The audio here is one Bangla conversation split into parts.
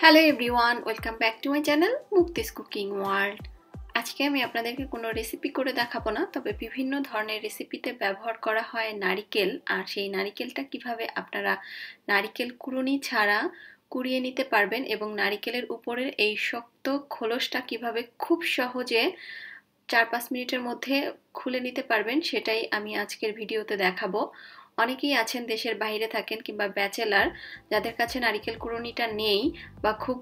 Hello everyone, welcome back to my channel Mukti's cooking world. আজকে আমি আপনাদেরকে কোনো রেসিপি করে দেখাবো না, তবে বিভিন্ন ধরনের রেসিপিতে ব্যবহার করা হয় নারিকেল। আর সেই নারিকেলটা কিভাবে আপনারা নারিকেল কুড়ুনি ছাড়া কুড়িয়ে নিতে পারবেন এবং নারিকেলের উপরের এই শক্ত খোলসটা কিভাবে খুব সহজে 4-5 মিনিটের মধ্যে খুলে নিতে পারবেন, সেটাই আমি আজকের ভিডিওতে দেখাবো। অনেকেই আছেন দেশের বাইরে থাকেন কিংবা ব্যাচেলার, যাদের কাছে নারিকেল কুড়ুনিটা নেই বা খুব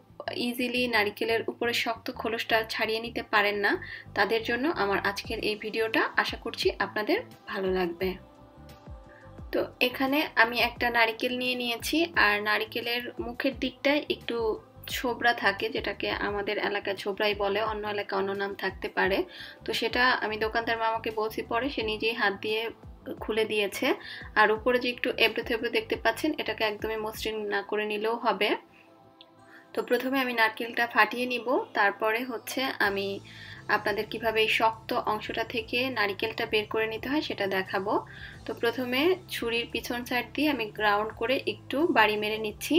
ইজিলি নারিকেলের উপরে শক্ত খোলসটা ছাড়িয়ে নিতে পারেন না। তাদের জন্য আমার আজকের এই ভিডিওটা, আশা করছি আপনাদের ভালো লাগবে। তো এখানে আমি একটা নারিকেল নিয়ে নিয়েছি, আর নারিকেলের মুখের দিকটায় একটু ছোবড়া থাকে, যেটাকে আমাদের এলাকায় ছোবড়াই বলে, অন্য এলাকায় অন্য নাম থাকতে পারে। তো সেটা আমি দোকানদার মামাকে বলছি, পরে সে নিজেই হাত দিয়ে খুলে দিয়েছে। আর উপরে যে একটু এবড়ো থেবড়ো দেখতে পাচ্ছেন, এটাকে একদমই মসৃণ না করে নিলেও হবে। তো প্রথমে আমি নারকেলটা ফাটিয়ে নিব, তারপরে হচ্ছে আমি আপনাদের কিভাবে এই শক্ত অংশটা থেকে নারকেলটা বের করে নিতে হয় সেটা দেখাবো। তো প্রথমে ছুরির পিছন সাইড দিয়ে আমি গ্রাউন্ড করে একটু বাড়ি মেরে নিচ্ছি,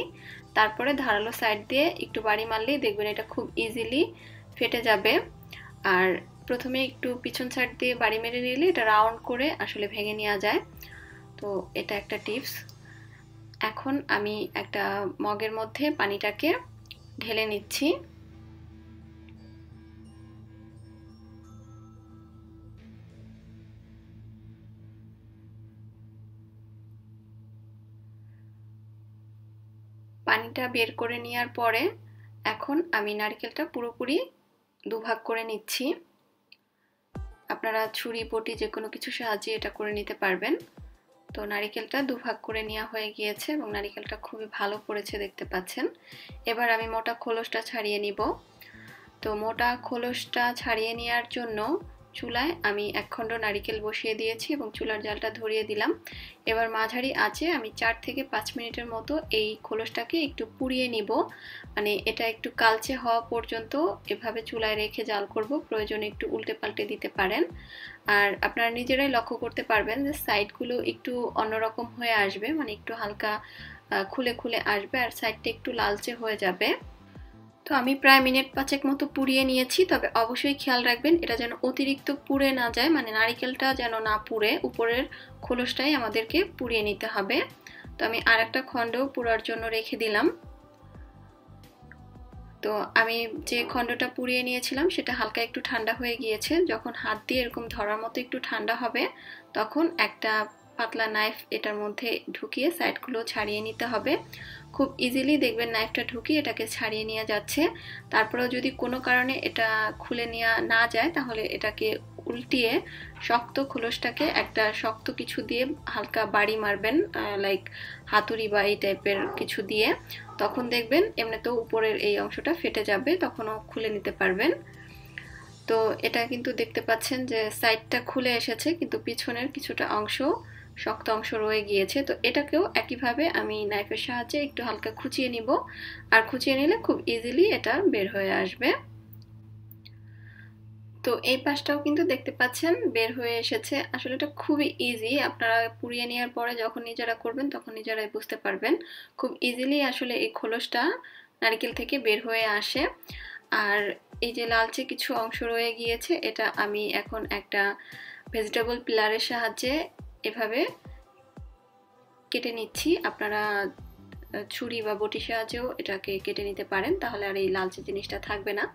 তারপরে ধারালো সাইড দিয়ে একটু বাড়ি মারলেই দেখবেন এটা খুব ইজিলি ফেটে যাবে। আর প্রথমে একটু পিছন সাইড দিয়ে বাড়ি মেরে নিলে এটা রাউন্ড করে আসলে ভেঙে নেওয়া যায়। তো এটা একটা টিপস। এখন আমি একটা মগের মধ্যে পানিটাকে ঢেলে নিচ্ছি। পানিটা বের করে নেওয়ার পরে এখন আমি নারকেলটা পুরোপুরি দুভাগ করে নিচ্ছি। আপনারা ছুরি বটি যে কোনো কিছু সাহায্যে এটা করে নিতে পারবেন। তো নারিকেলটা দুভাগ করে নেওয়া হয়ে গিয়েছে এবং নারিকেলটা খুবই ভালো পড়েছে দেখতে পাচ্ছেন। এবার আমি মোটা খোলসটা ছাড়িয়ে নিব। তো মোটা খোলসটা ছাড়িয়ে নেওয়ার জন্য চুলায় আমি 1 খণ্ড নারিকেল বসিয়ে দিয়েছি এবং চুলার জালটা ধরিয়ে দিলাম। এবার মাঝারি আঁচে আমি 4 থেকে 5 মিনিটের মতো এই খোলসটাকে একটু পুড়িয়ে নিব। মানে এটা একটু কালচে হওয়া পর্যন্ত এভাবে চুলায় রেখে জাল করব। প্রয়োজনে একটু উল্টে পাল্টে দিতে পারেন। আর আপনারা নিজেরাই লক্ষ্য করতে পারবেন যে সাইডগুলো একটু অন্যরকম হয়ে আসবে, মানে একটু হালকা খুলে খুলে আসবে আর সাইডটা একটু লালচে হয়ে যাবে। তো আমি প্রায় মিনিট 5 মতো পুড়িয়ে নিয়েছি, তবে অবশ্যই খেয়াল রাখবেন এটা যেন অতিরিক্ত পুড়ে না যায়, মানে নারিকেলটা যেন না পুড়ে, উপরের খোলসটাই আমাদেরকে পুড়িয়ে নিতে হবে। তো আমি আরেকটা খণ্ডও পুড়ার জন্য রেখে দিলাম। তো আমি যে খণ্ডটা পুড়িয়ে নিয়েছিলাম সেটা হালকা একটু ঠান্ডা হয়ে গিয়েছে। যখন হাত দিয়ে এরকম ধরার মতো একটু ঠান্ডা হবে, তখন একটা পাতলা নাইফ এটার মধ্যে ঢুকিয়ে সাইডগুলো ছাড়িয়ে নিতে হবে। খুব ইজিলি দেখবেন নাইফটা ঢুকিয়ে এটাকে ছাড়িয়ে নেওয়া যাচ্ছে। তারপরেও যদি কোনো কারণে এটা খুলে নেওয়া না যায়, তাহলে এটাকে উল্টিয়ে শক্ত খোলসটাকে একটা শক্ত কিছু দিয়ে হালকা বাড়ি মারবেন, লাইক হাতুড়ি বা এই টাইপের কিছু দিয়ে। তখন দেখবেন এমনিতেও উপরের এই অংশটা ফেটে যাবে, তখনও খুলে নিতে পারবেন। তো এটা কিন্তু দেখতে পাচ্ছেন যে সাইডটা খুলে এসেছে, কিন্তু পিছনের কিছুটা অংশ, শক্ত অংশ রয়ে গিয়েছে। তো এটাকেও একইভাবে আমি নাইফের সাহায্যে একটু হালকা খুঁচিয়ে নিব, আর খুঁচিয়ে নিলে খুব ইজিলি এটা বের হয়ে আসবে। তো এই পাশটাও কিন্তু দেখতে পাচ্ছেন বের হয়ে এসেছে। আসলে এটা খুবই ইজি, আপনারা পুড়িয়ে নেওয়ার পরে যখন নিজেরা করবেন তখন নিজেরাই বুঝতে পারবেন। খুব ইজিলি আসলে এই খোলসটা নারকেল থেকে বের হয়ে আসে। আর এই যে লালচে কিছু অংশ রয়ে গিয়েছে, এটা আমি এখন একটা ভেজিটেবল পিলারের সাহায্যে এভাবে কেটে নিচ্ছি। আপনারা ছুরি বা বটির সাহায্যেও এটাকে কেটে নিতে পারেন, তাহলে আর এই লালচে জিনিসটা থাকবে না।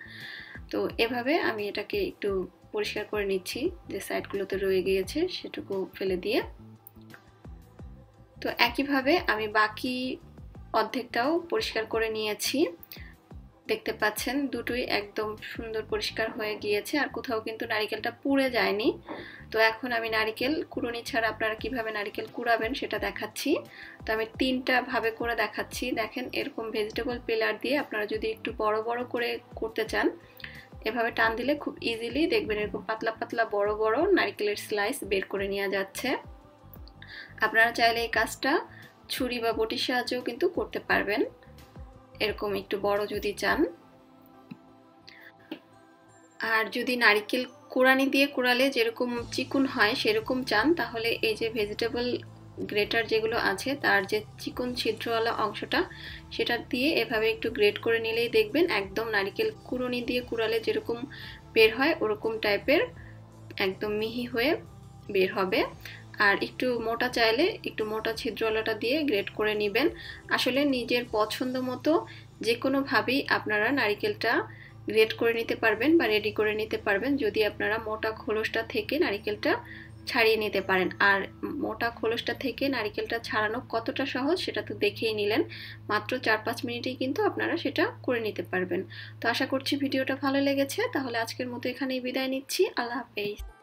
তো এভাবে আমি এটাকে একটু পরিষ্কার করে নিচ্ছি, যে সাইডগুলোতে রয়ে গিয়েছে সেটুকু ফেলে দিয়ে। তো একইভাবে আমি বাকি অর্ধেকটাও পরিষ্কার করে নিয়েছি। দেখতে পাচ্ছেন দুটোই একদম সুন্দর পরিষ্কার হয়ে গিয়েছে, আর কোথাও কিন্তু নারিকেলটা পুড়ে যায়নি। তো এখন আমি নারিকেল কুড়ুনি ছাড়া আপনারা কিভাবে নারিকেল কুড়াবেন সেটা দেখাচ্ছি। তো আমি 3টা ভাবে করে দেখাচ্ছি। দেখেন, এরকম ভেজিটেবল পিলার দিয়ে আপনারা যদি একটু বড় বড় করে করতে চান, এভাবে টান দিলে খুব ইজিলি দেখবেন এরকম পাতলা পাতলা বড় বড় নারকেলের স্লাইস বের করে নেওয়া যাচ্ছে। আপনারা চাইলে এই কাজটা ছুরি বা বটির সাহায্যেও কিন্তু করতে পারবেন, এরকম একটু বড় যদি চান। আর যদি নারকেল কোড়ানি দিয়ে কোড়ালে যেরকম চিকন হয় সেরকম চান, তাহলে এই যে ভেজিটেবল গ্রেটার যেগুলো আছে তার যে চিকন ছিদ্রওয়ালা অংশটা সেটা দিয়ে এভাবে একটু গ্রেট করে নিলেই দেখবেন একদম নারকেল কুড়ুনি দিয়ে কুড়ালে যেরকম বের হয় ওরকম টাইপের একদম মিহি হয়ে বের হবে। আর একটু মোটা চাইলে একটু মোটা ছিদ্রওয়ালাটা দিয়ে গ্রেট করে নেবেন। আসলে নিজের পছন্দ মতো যে কোনোভাবেই আপনারা নারকেলটা গ্রেট করে নিতে পারবেন বা রেডি করে নিতে পারবেন, যদি আপনারা মোটা খোলসটা থেকে নারকেলটা ছাড়িয়ে নিতে পারেন। আর মোটা খোলসটা থেকে নারকেলটা ছাড়ানো কতটা সহজ সেটা তো দেখেই নিলেন, মাত্র 4-5 মিনিটেই কিন্তু আপনারা সেটা করে নিতে পারবেন। তো আশা করছি ভিডিওটা ভালো লেগেছে। তাহলে আজকের মতো এখানেই বিদায় নিচ্ছি। আল্লাহ হাফেজ।